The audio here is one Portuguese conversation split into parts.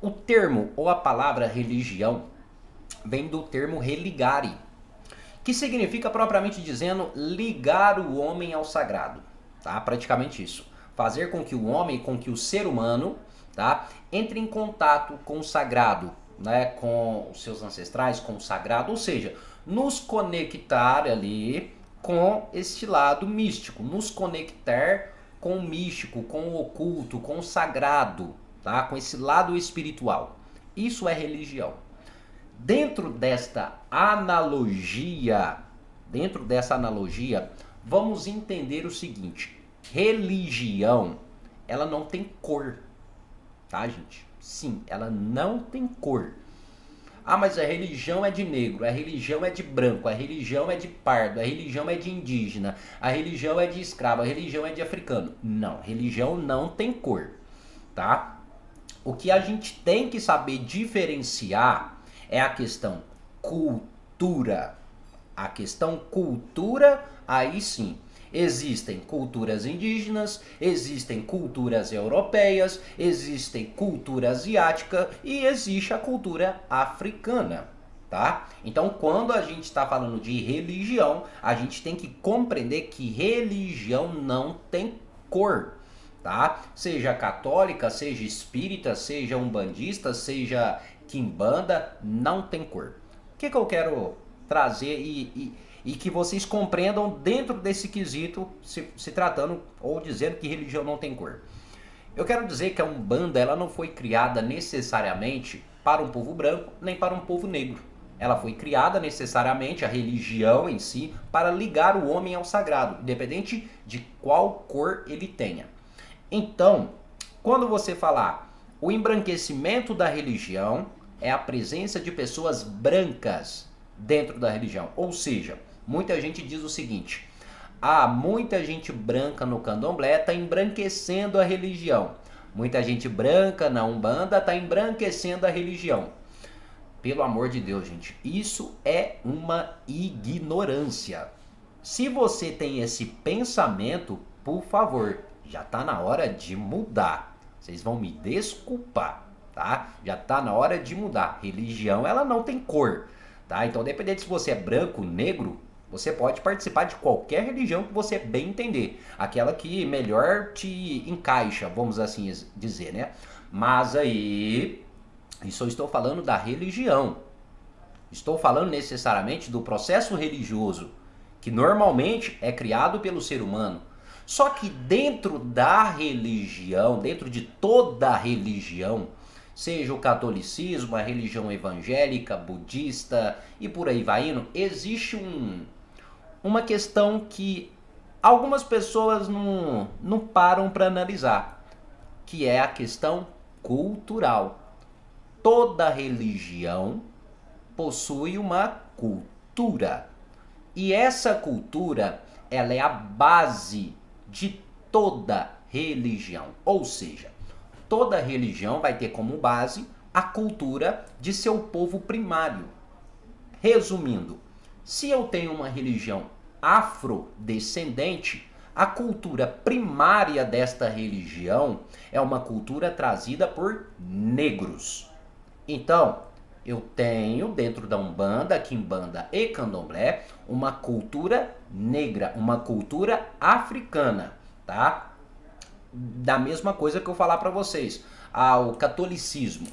O termo ou a palavra religião vem do termo religare, que significa propriamente dizendo ligar o homem ao sagrado, tá? Praticamente isso. Fazer com que o homem, com que o ser humano, tá, entre em contato com o sagrado, né, com os seus ancestrais, com o sagrado, ou seja, nos conectar ali com este lado místico, nos conectar com o místico, com o oculto, com o sagrado, tá? Com esse lado espiritual. Isso é religião. Dentro desta analogia, dentro dessa analogia, vamos entender o seguinte: religião, ela não tem cor, tá, gente? Sim, ela não tem cor. Ah, mas a religião é de negro, a religião é de branco, a religião é de pardo, a religião é de indígena, a religião é de escravo, a religião é de africano. Não, religião não tem cor, tá? O que a gente tem que saber diferenciar é a questão cultura. A questão cultura, aí sim. Existem culturas indígenas, existem culturas europeias, existem cultura asiática e existe a cultura africana, tá? Então, quando a gente está falando de religião, a gente tem que compreender que religião não tem cor, tá? Seja católica, seja espírita, seja umbandista, seja quimbanda, não tem cor. O que eu quero trazer e que vocês compreendam dentro desse quesito, se tratando ou dizendo que religião não tem cor? Eu quero dizer que a Umbanda ela não foi criada necessariamente para um povo branco nem para um povo negro. Ela foi criada necessariamente, a religião em si, para ligar o homem ao sagrado, independente de qual cor ele tenha. Então, quando você falar o embranquecimento da religião, é a presença de pessoas brancas dentro da religião. Ou seja, muita gente diz o seguinte: ah, muita gente branca no candomblé está embranquecendo a religião. Muita gente branca na Umbanda está embranquecendo a religião. Pelo amor de Deus, gente, isso é uma ignorância. Se você tem esse pensamento, por favor, já está na hora de mudar. Vocês vão me desculpar, tá? Já está na hora de mudar. Religião, ela não tem cor, tá? Então, dependendo se você é branco, negro, você pode participar de qualquer religião que você bem entender. Aquela que melhor te encaixa, vamos assim dizer, né? Mas aí, isso eu estou falando da religião. Estou falando necessariamente do processo religioso, que normalmente é criado pelo ser humano. Só que dentro da religião, dentro de toda a religião, seja o catolicismo, a religião evangélica, budista e por aí vai indo, existe uma questão que algumas pessoas não param para analisar, que é a questão cultural. Toda religião possui uma cultura. E essa cultura, ela é a base de toda religião. Ou seja, toda religião vai ter como base a cultura de seu povo primário. Resumindo, se eu tenho uma religião afrodescendente, a cultura primária desta religião é uma cultura trazida por negros. Então, eu tenho dentro da Umbanda, Quimbanda e Candomblé uma cultura negra, uma cultura africana, tá? Da mesma coisa que eu falar para vocês, o catolicismo.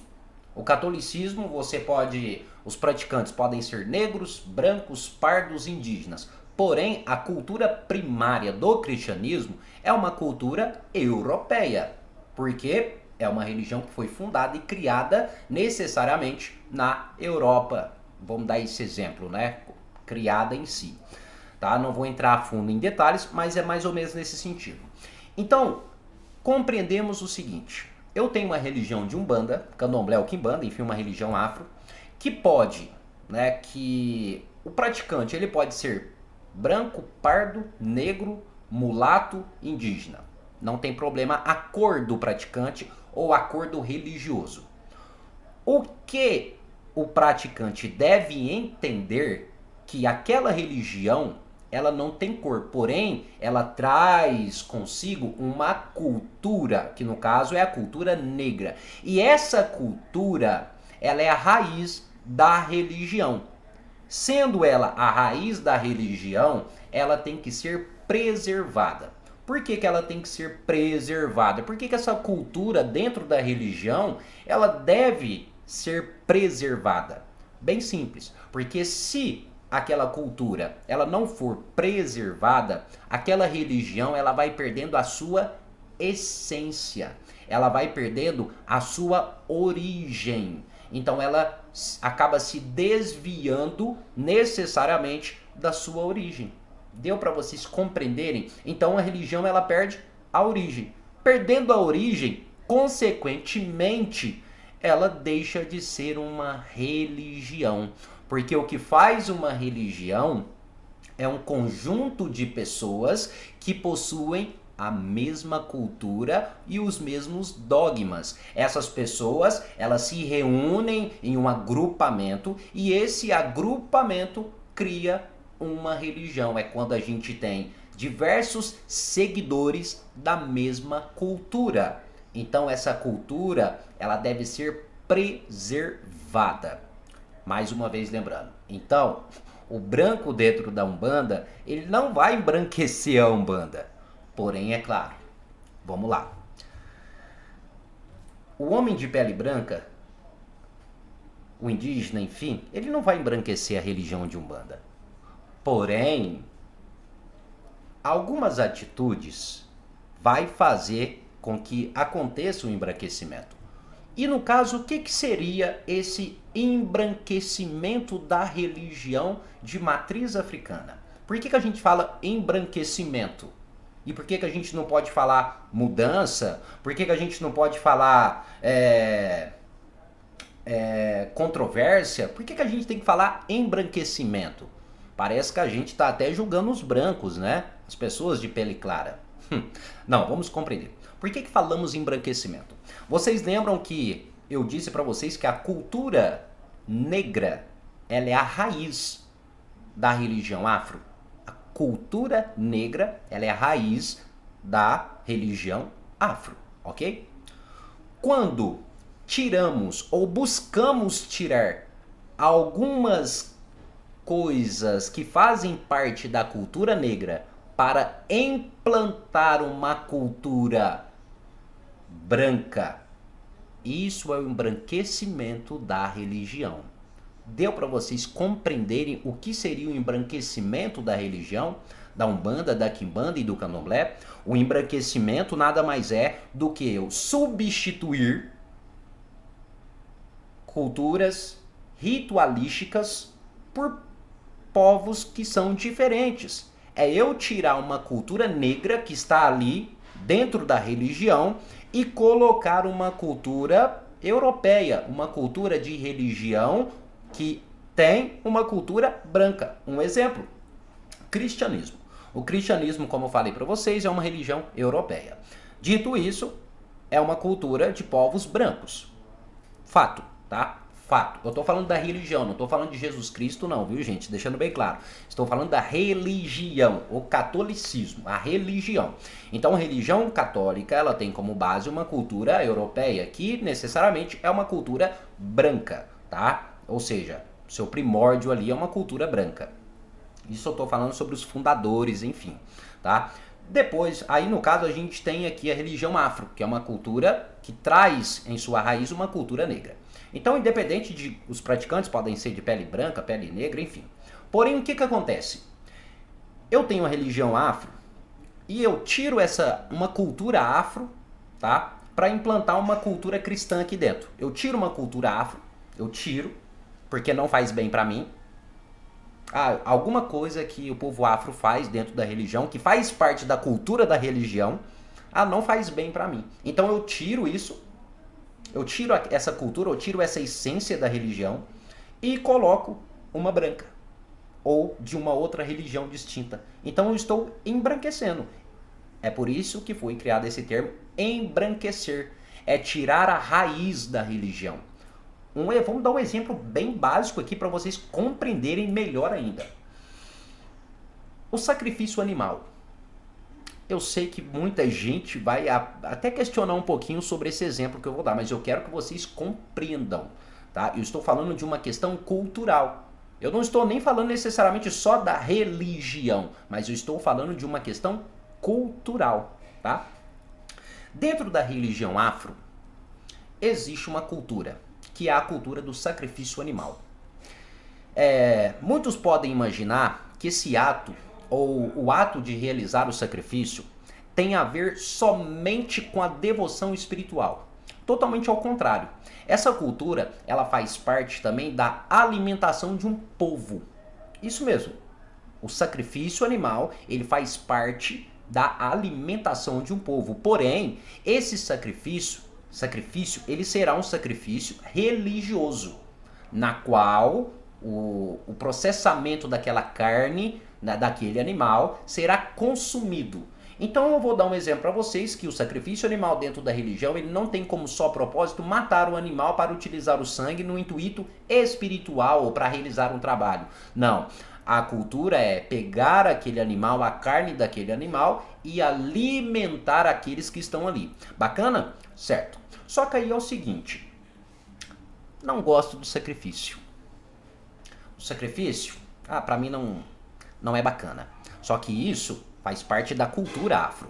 O catolicismo, você pode, os praticantes podem ser negros, brancos, pardos, indígenas. Porém, a cultura primária do cristianismo é uma cultura europeia, porque é uma religião que foi fundada e criada necessariamente na Europa. Vamos dar esse exemplo, né? Criada em si. Tá? Não vou entrar a fundo em detalhes, mas é mais ou menos nesse sentido. Então, compreendemos o seguinte: eu tenho uma religião de Umbanda, Candomblé ou Quimbanda, enfim, uma religião afro, que pode, né, que o praticante ele pode ser branco, pardo, negro, mulato, indígena. Não tem problema a cor do praticante ou a cor do religioso. O que o praticante deve entender que aquela religião ela não tem cor, porém ela traz consigo uma cultura, que no caso é a cultura negra. E essa cultura, ela é a raiz da religião. Sendo ela a raiz da religião, ela tem que ser preservada. Por que ela tem que ser preservada? Por que essa cultura dentro da religião, ela deve ser preservada? Bem simples, porque se aquela cultura ela não for preservada, aquela religião ela vai perdendo a sua essência, ela vai perdendo a sua origem. Então ela acaba se desviando necessariamente da sua origem. Deu para vocês compreenderem? Então a religião ela perde a origem. Perdendo a origem, consequentemente, ela deixa de ser uma religião. Porque o que faz uma religião é um conjunto de pessoas que possuem a mesma cultura e os mesmos dogmas. Essas pessoas, elas se reúnem em um agrupamento e esse agrupamento cria uma religião. É quando a gente tem diversos seguidores da mesma cultura. Então essa cultura, ela deve ser preservada. Mais uma vez lembrando. Então, o branco dentro da Umbanda, ele não vai embranquecer a Umbanda. Porém, é claro, vamos lá. O homem de pele branca, o indígena, enfim, ele não vai embranquecer a religião de Umbanda. Porém, algumas atitudes vai fazer com que aconteça o embranquecimento. E no caso, o que seria esse embranquecimento da religião de matriz africana? Por que a gente fala embranquecimento? E por que a gente não pode falar mudança? Por que a gente não pode falar controvérsia? Por que a gente tem que falar embranquecimento? Parece que a gente está até julgando os brancos, né? As pessoas de pele clara. Não, vamos compreender. Por que falamos em embranquecimento? Vocês lembram que eu disse para vocês que a cultura negra, ela é a raiz da religião afro? A cultura negra, ela é a raiz da religião afro, ok? Quando tiramos ou buscamos tirar algumas coisas que fazem parte da cultura negra para implantar uma cultura branca, isso é o embranquecimento da religião. Deu para vocês compreenderem o que seria o embranquecimento da religião, da Umbanda, da Quimbanda e do Candomblé? O embranquecimento nada mais é do que eu substituir culturas ritualísticas por povos que são diferentes. É eu tirar uma cultura negra que está ali dentro da religião e colocar uma cultura europeia, uma cultura de religião que tem uma cultura branca. Um exemplo, cristianismo. O cristianismo, como eu falei para vocês, é uma religião europeia. Dito isso, é uma cultura de povos brancos. Fato, tá? Fato. Eu estou falando da religião, não estou falando de Jesus Cristo não, viu gente? Deixando bem claro. Estou falando da religião, o catolicismo, a religião. Então a religião católica, ela tem como base uma cultura europeia, que necessariamente é uma cultura branca, tá? Ou seja, seu primórdio ali é uma cultura branca. Isso eu estou falando sobre os fundadores, enfim, tá? Depois, aí no caso a gente tem aqui a religião afro, que é uma cultura que traz em sua raiz uma cultura negra. Então, independente de os praticantes podem ser de pele branca, pele negra, enfim. Porém, o que acontece? Eu tenho a religião afro e eu tiro uma cultura afro, tá? Para implantar uma cultura cristã aqui dentro. Eu tiro uma cultura afro, eu tiro, porque não faz bem para mim. Alguma coisa que o povo afro faz dentro da religião, que faz parte da cultura da religião, não faz bem para mim. Então eu tiro isso, eu tiro essa cultura, eu tiro essa essência da religião e coloco uma branca ou de uma outra religião distinta. Então eu estou embranquecendo. É por isso que foi criado esse termo embranquecer. É tirar a raiz da religião. Vamos dar um exemplo bem básico aqui para vocês compreenderem melhor ainda. O sacrifício animal. Eu sei que muita gente vai até questionar um pouquinho sobre esse exemplo que eu vou dar, mas eu quero que vocês compreendam, tá? Eu estou falando de uma questão cultural. Eu não estou nem falando necessariamente só da religião, mas eu estou falando de uma questão cultural, tá? Dentro da religião afro, existe uma cultura, que é a cultura do sacrifício animal. Muitos podem imaginar que esse ato, ou o ato de realizar o sacrifício, tem a ver somente com a devoção espiritual. Totalmente ao contrário. Essa cultura, ela faz parte também da alimentação de um povo. Isso mesmo. O sacrifício animal, ele faz parte da alimentação de um povo. Porém, esse sacrifício, ele será um sacrifício religioso, na qual o processamento daquela carne, daquele animal, será consumido. Então eu vou dar um exemplo para vocês que o sacrifício animal dentro da religião, ele não tem como só propósito matar o animal para utilizar o sangue no intuito espiritual ou para realizar um trabalho. Não. A cultura é pegar aquele animal, a carne daquele animal e alimentar aqueles que estão ali. Bacana? Certo. Só que aí é o seguinte, não gosto do sacrifício. O sacrifício, para mim não é bacana. Só que isso faz parte da cultura afro.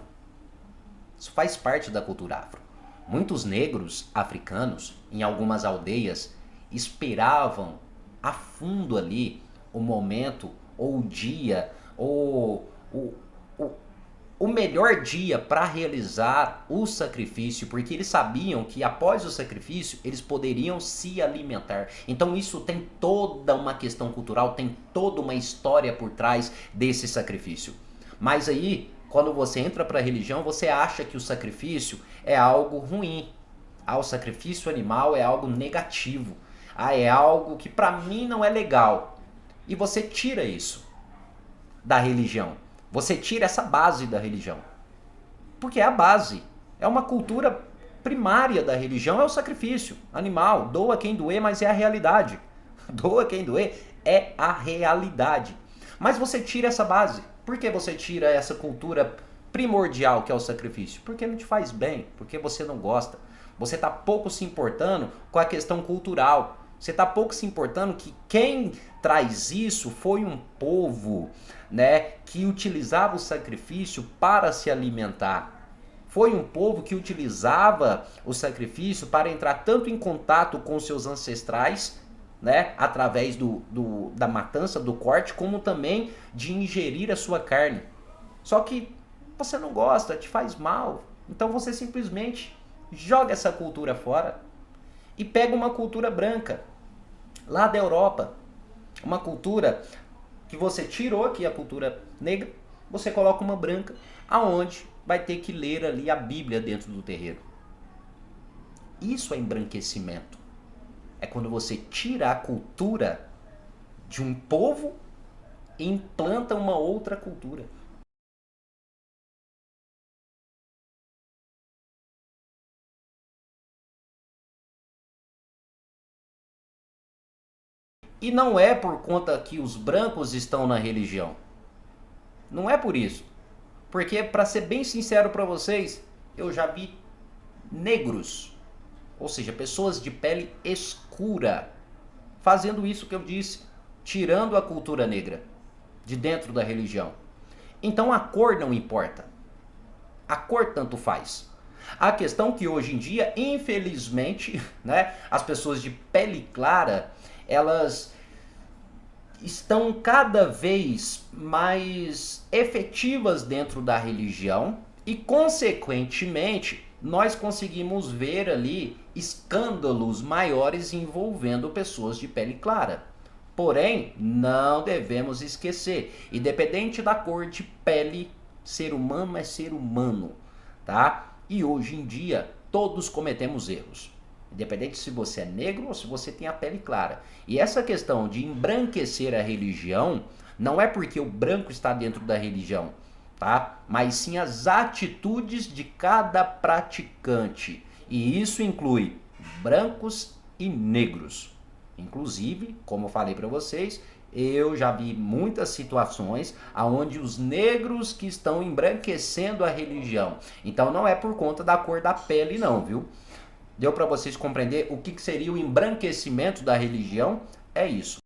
Isso faz parte da cultura afro. Muitos negros africanos, em algumas aldeias, esperavam a fundo ali o momento, ou o dia, ou o melhor dia para realizar o sacrifício, porque eles sabiam que após o sacrifício eles poderiam se alimentar. Então isso tem toda uma questão cultural, tem toda uma história por trás desse sacrifício. Mas aí, quando você entra para a religião, você acha que o sacrifício é algo ruim. O sacrifício animal é algo negativo. É algo que para mim não é legal. E você tira isso da religião. Você tira essa base da religião. Porque é a base. É uma cultura primária da religião, é o sacrifício animal. Doa quem doer, mas é a realidade. Doa quem doer é a realidade. Mas você tira essa base. Por que você tira essa cultura primordial que é o sacrifício? Porque não te faz bem, porque você não gosta. Você está pouco se importando com a questão cultural. Você está pouco se importando que quem traz isso foi um povo, né, que utilizava o sacrifício para se alimentar. Foi um povo que utilizava o sacrifício para entrar tanto em contato com seus ancestrais, né, através da matança, do corte, como também de ingerir a sua carne. Só que você não gosta, te faz mal. Então você simplesmente joga essa cultura fora e pega uma cultura branca, lá da Europa. Uma cultura que você tirou aqui, a cultura negra, você coloca uma branca, aonde vai ter que ler ali a Bíblia dentro do terreiro. Isso é embranquecimento. É quando você tira a cultura de um povo e implanta uma outra cultura. E não é por conta que os brancos estão na religião. Não é por isso. Porque, para ser bem sincero para vocês, eu já vi negros, ou seja, pessoas de pele escura, fazendo isso que eu disse, tirando a cultura negra de dentro da religião. Então a cor não importa. A cor tanto faz. A questão que hoje em dia, infelizmente, né, as pessoas de pele clara, elas estão cada vez mais efetivas dentro da religião e, consequentemente, nós conseguimos ver ali escândalos maiores envolvendo pessoas de pele clara. Porém, não devemos esquecer, independente da cor de pele, ser humano é ser humano, tá? E hoje em dia, todos cometemos erros. Independente se você é negro ou se você tem a pele clara. E essa questão de embranquecer a religião não é porque o branco está dentro da religião, tá? Mas sim as atitudes de cada praticante. E isso inclui brancos e negros. Inclusive, como eu falei para vocês, Eu já vi muitas situações onde os negros que estão embranquecendo a religião. Então não é por conta da cor da pele não, viu? Deu para vocês compreender o que seria o embranquecimento da religião? É isso.